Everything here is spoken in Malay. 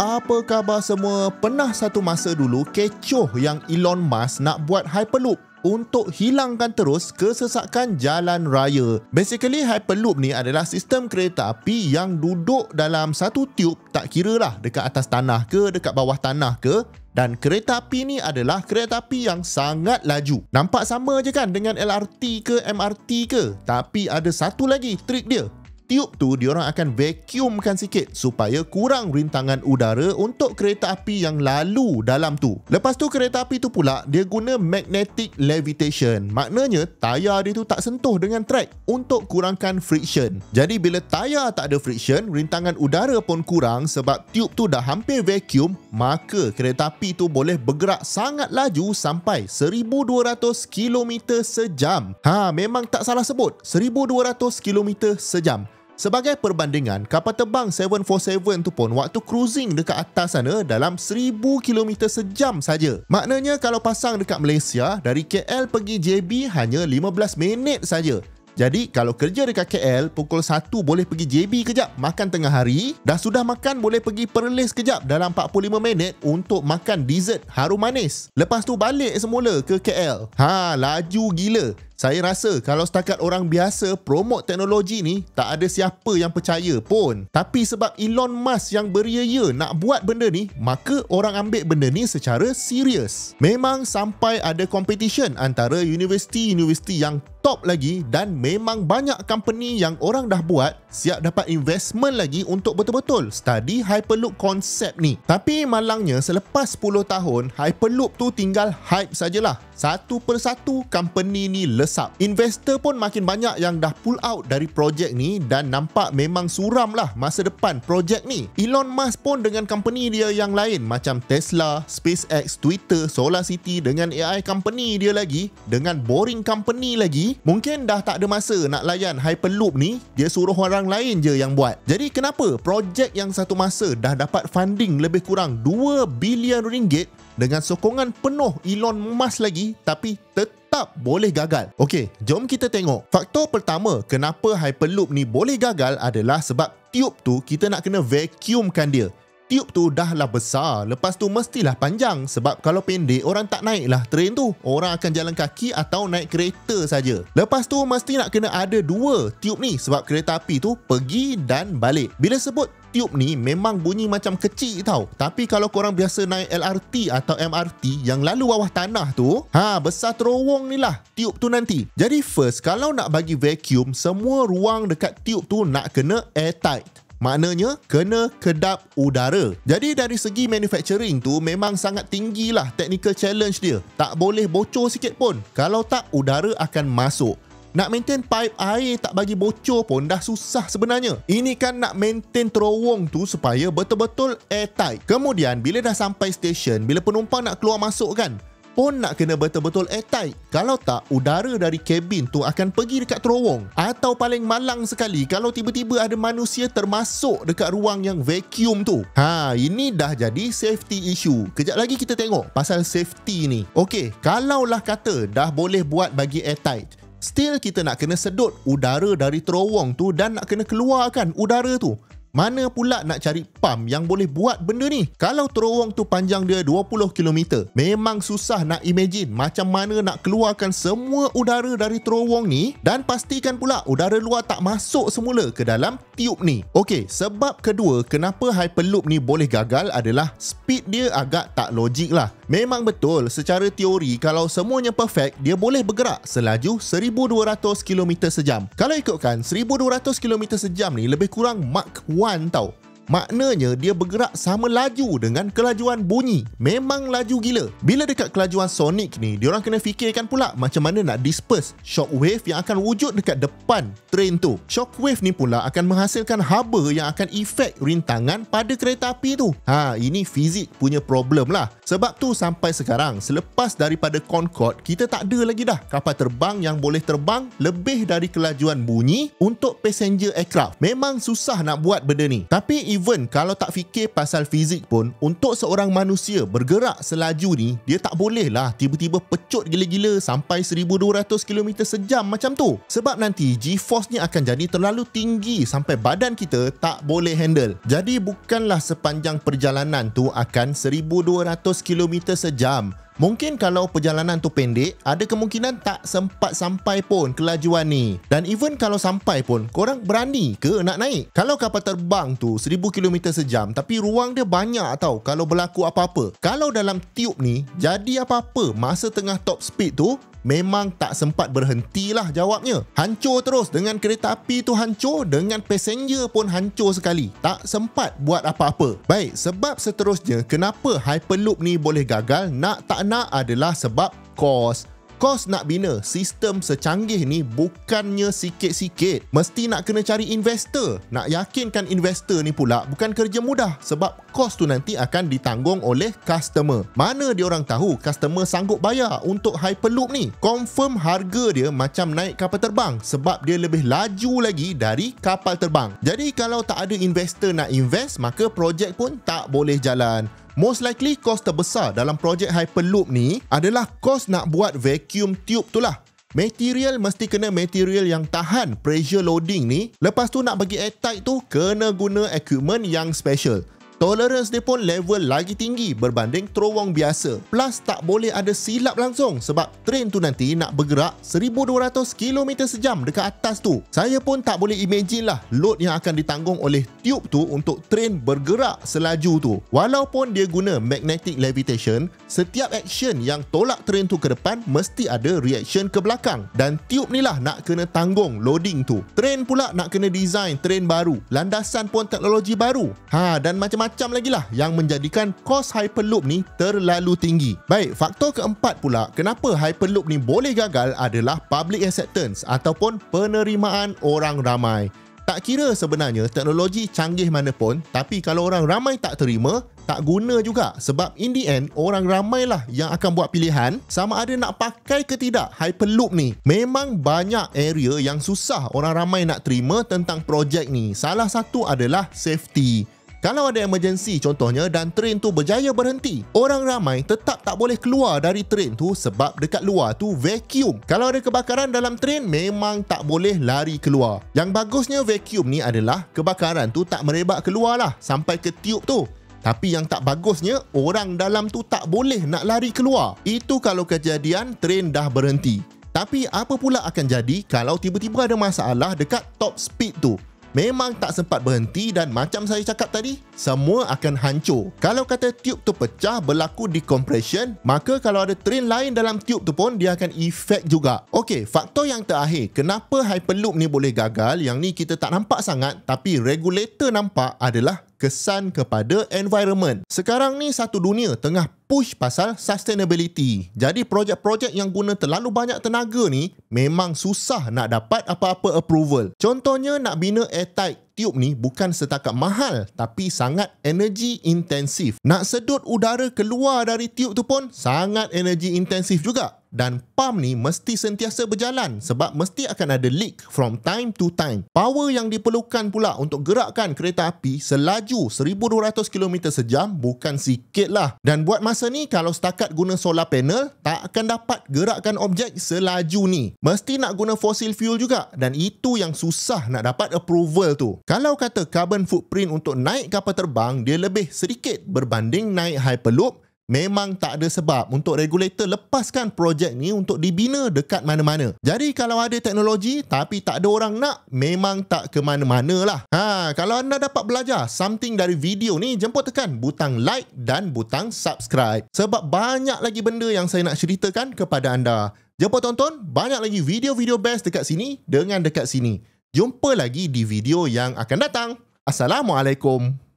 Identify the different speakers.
Speaker 1: Apa khabar semua? Pernah satu masa dulu kecoh yang Elon Musk nak buat Hyperloop untuk hilangkan terus kesesakan jalan raya. Basically Hyperloop ni adalah sistem kereta api yang duduk dalam satu tube, tak kira lah dekat atas tanah ke, dekat bawah tanah ke. Dan kereta api ni adalah kereta api yang sangat laju. Nampak sama je kan dengan LRT ke MRT ke? Tapi ada satu lagi trik dia. Tiub tu diorang akan vacuumkan sikit supaya kurang rintangan udara untuk kereta api yang lalu dalam tu. Lepas tu kereta api tu pula dia guna magnetic levitation. Maknanya tayar dia tu tak sentuh dengan track untuk kurangkan friction. Jadi bila tayar tak ada friction, rintangan udara pun kurang sebab tiub tu dah hampir vacuum, maka kereta api tu boleh bergerak sangat laju sampai 1200 km sejam. Memang tak salah sebut, 1200 km sejam. Sebagai perbandingan, kapal terbang 747 tu pun waktu cruising dekat atas sana dalam 1000 km sejam saja. Maknanya kalau pasang dekat Malaysia, dari KL pergi JB hanya 15 minit saja. Jadi kalau kerja dekat KL, pukul 1 boleh pergi JB kejap makan tengah hari. Dah sudah makan boleh pergi Perlis kejap dalam 45 minit untuk makan dessert harum manis. Lepas tu balik semula ke KL. Laju gila. Saya rasa kalau setakat orang biasa promote teknologi ni, tak ada siapa yang percaya pun. Tapi sebab Elon Musk yang beria-ia nak buat benda ni, maka orang ambil benda ni secara serius. Memang sampai ada competition antara universiti-universiti yang top lagi dan memang banyak company yang orang dah buat siap dapat investment lagi untuk betul-betul study Hyperloop konsep ni. Tapi malangnya selepas 10 tahun, Hyperloop tu tinggal hype sajalah. Satu persatu company ni lesap. Investor pun makin banyak yang dah pull out dari projek ni dan nampak memang suram lah masa depan projek ni. Elon Musk pun dengan company dia yang lain macam Tesla, SpaceX, Twitter, SolarCity dengan AI company dia lagi, dengan Boring company lagi, mungkin dah tak ada masa nak layan Hyperloop ni, dia suruh orang lain je yang buat. Jadi kenapa projek yang satu masa dah dapat funding lebih kurang 2 bilion ringgit dengan sokongan penuh Elon Musk lagi, tapi tetap boleh gagal? Okey, jom kita tengok. Faktor pertama kenapa Hyperloop ni boleh gagal adalah sebab tiub tu kita nak kena vacuumkan dia. Tiub tu dah lah besar, lepas tu mestilah panjang sebab kalau pendek orang tak naik lah train tu. Orang akan jalan kaki atau naik kereta saja. Lepas tu mesti nak kena ada dua tiub ni sebab kereta api tu pergi dan balik. Bila sebut tiub ni memang bunyi macam kecil tau. Tapi kalau korang biasa naik LRT atau MRT yang lalu bawah tanah tu, besar terowong ni lah tiub tu nanti. Jadi first, kalau nak bagi vacuum, semua ruang dekat tiub tu nak kena airtight. Maknanya kena kedap udara. Jadi dari segi manufacturing tu memang sangat tinggi lah technical challenge dia. Tak boleh bocor sikit pun. Kalau tak, udara akan masuk. Nak maintain pipe air tak bagi bocor pun dah susah sebenarnya. Ini kan nak maintain terowong tu supaya betul-betul airtight. Kemudian bila dah sampai stesen, bila penumpang nak keluar masuk kan, pun nak kena betul-betul airtight. Kalau tak, udara dari kabin tu akan pergi dekat terowong. Atau paling malang sekali, kalau tiba-tiba ada manusia termasuk dekat ruang yang vacuum tu. Ini dah jadi safety issue. Kejap lagi kita tengok pasal safety ni. Okey, kalaulah kata dah boleh buat bagi airtight, still kita nak kena sedut udara dari terowong tu dan nak kena keluarkan udara tu. Mana pula nak cari pump yang boleh buat benda ni? Kalau terowong tu panjang dia 20 km, memang susah nak imagine macam mana nak keluarkan semua udara dari terowong ni dan pastikan pula udara luar tak masuk semula ke dalam tiub ni. Okey, sebab kedua kenapa Hyperloop ni boleh gagal adalah speed dia agak tak logik lah. Memang betul, secara teori kalau semuanya perfect, dia boleh bergerak selaju 1200 km sejam. Kalau ikutkan 1200 km sejam ni lebih kurang Mach 1 tau. Maknanya dia bergerak sama laju dengan kelajuan bunyi. Memang laju gila. Bila dekat kelajuan sonic ni, diorang kena fikirkan pula macam mana nak disperse shockwave yang akan wujud dekat depan train tu. Shockwave ni pula akan menghasilkan haba yang akan efek rintangan pada kereta api tu. Ini fizik punya problem lah. Sebab tu sampai sekarang, selepas daripada Concorde, kita tak ada lagi dah kapal terbang yang boleh terbang lebih dari kelajuan bunyi untuk passenger aircraft. Memang susah nak buat benda ni. Tapi even kalau tak fikir pasal fizik pun, untuk seorang manusia bergerak selaju ni, dia tak boleh lah tiba-tiba pecut gila-gila sampai 1200 km sejam macam tu. Sebab nanti G-force ni akan jadi terlalu tinggi sampai badan kita tak boleh handle. Jadi bukanlah sepanjang perjalanan tu akan 1200 km sejam. Mungkin kalau perjalanan tu pendek, ada kemungkinan tak sempat sampai pun kelajuan ni. Dan even kalau sampai pun, korang berani ke nak naik? Kalau kapal terbang tu 1000 km sejam, tapi ruang dia banyak tau kalau berlaku apa-apa. Kalau dalam tube ni, jadi apa-apa masa tengah top speed tu, memang tak sempat berhentilah jawabnya. Hancur terus, dengan kereta api tu hancur, dengan passenger pun hancur sekali. Tak sempat buat apa-apa. Baik, sebab seterusnya kenapa Hyperloop ni boleh gagal, nak tak nak adalah sebab kos. Kos nak bina sistem secanggih ni bukannya sikit-sikit. Mesti nak kena cari investor. Nak yakinkan investor ni pula bukan kerja mudah, sebab kos tu nanti akan ditanggung oleh customer. Mana dia orang tahu customer sanggup bayar untuk Hyperloop ni? Confirm harga dia macam naik kapal terbang, sebab dia lebih laju lagi dari kapal terbang. Jadi kalau tak ada investor nak invest, maka projek pun tak boleh jalan. Most likely kos terbesar dalam projek Hyperloop ni adalah kos nak buat vacuum tube tu lah. Material mesti kena material yang tahan pressure loading ni. Lepas tu nak bagi airtight tu kena guna equipment yang special. Tolerance dia pun level lagi tinggi berbanding terowong biasa. Plus tak boleh ada silap langsung sebab train tu nanti nak bergerak 1200 km sejam dekat atas tu. Saya pun tak boleh imagine lah load yang akan ditanggung oleh tube tu untuk train bergerak selaju tu. Walaupun dia guna magnetic levitation, setiap action yang tolak train tu ke depan mesti ada reaction ke belakang. Dan tube ni lah nak kena tanggung loading tu. Train pula nak kena design train baru. Landasan pun teknologi baru. Dan macam-macam lagi lah yang menjadikan kos Hyperloop ni terlalu tinggi. Baik, faktor keempat pula kenapa Hyperloop ni boleh gagal adalah public acceptance ataupun penerimaan orang ramai. Tak kira sebenarnya teknologi canggih mana pun, tapi kalau orang ramai tak terima, tak guna juga. Sebab in the end, orang ramai lah yang akan buat pilihan sama ada nak pakai ke tidak Hyperloop ni. Memang banyak area yang susah orang ramai nak terima tentang projek ni. Salah satu adalah safety. Kalau ada emergency contohnya dan train tu berjaya berhenti, orang ramai tetap tak boleh keluar dari train tu sebab dekat luar tu vacuum. Kalau ada kebakaran dalam train, memang tak boleh lari keluar. Yang bagusnya vacuum ni adalah kebakaran tu tak merebak keluar lah sampai ke tube tu. Tapi yang tak bagusnya, orang dalam tu tak boleh nak lari keluar. Itu kalau kejadian train dah berhenti. Tapi apa pula akan jadi kalau tiba-tiba ada masalah dekat top speed tu? Memang tak sempat berhenti dan macam saya cakap tadi, semua akan hancur. Kalau kata tube tu pecah berlaku decompression, maka kalau ada train lain dalam tube tu pun dia akan efek juga. Okey, faktor yang terakhir, kenapa Hyperloop ni boleh gagal, yang ni kita tak nampak sangat tapi regulator nampak, adalah kesan kepada environment. Sekarang ni satu dunia tengah push pasal sustainability. Jadi projek-projek yang guna terlalu banyak tenaga ni memang susah nak dapat apa-apa approval. Contohnya nak bina airtight tube ni bukan setakat mahal tapi sangat energy intensif. Nak sedut udara keluar dari tube tu pun sangat energy intensif juga. Dan pump ni mesti sentiasa berjalan sebab mesti akan ada leak from time to time. Power yang diperlukan pula untuk gerakkan kereta api selaju 1200 km sejam bukan sikit lah. Dan buat masa ni kalau setakat guna solar panel, tak akan dapat gerakkan objek selaju ni. Mesti nak guna fossil fuel juga dan itu yang susah nak dapat approval tu. Kalau kata carbon footprint untuk naik kapal terbang dia lebih sedikit berbanding naik Hyperloop, memang tak ada sebab untuk regulator lepaskan projek ni untuk dibina dekat mana-mana. Jadi kalau ada teknologi tapi tak ada orang nak, memang tak ke mana-mana lah. Kalau anda dapat belajar something dari video ni, jemput tekan butang like dan butang subscribe. Sebab banyak lagi benda yang saya nak ceritakan kepada anda. Jemput tonton, banyak lagi video-video best dekat sini dengan dekat sini. Jumpa lagi di video yang akan datang. Assalamualaikum.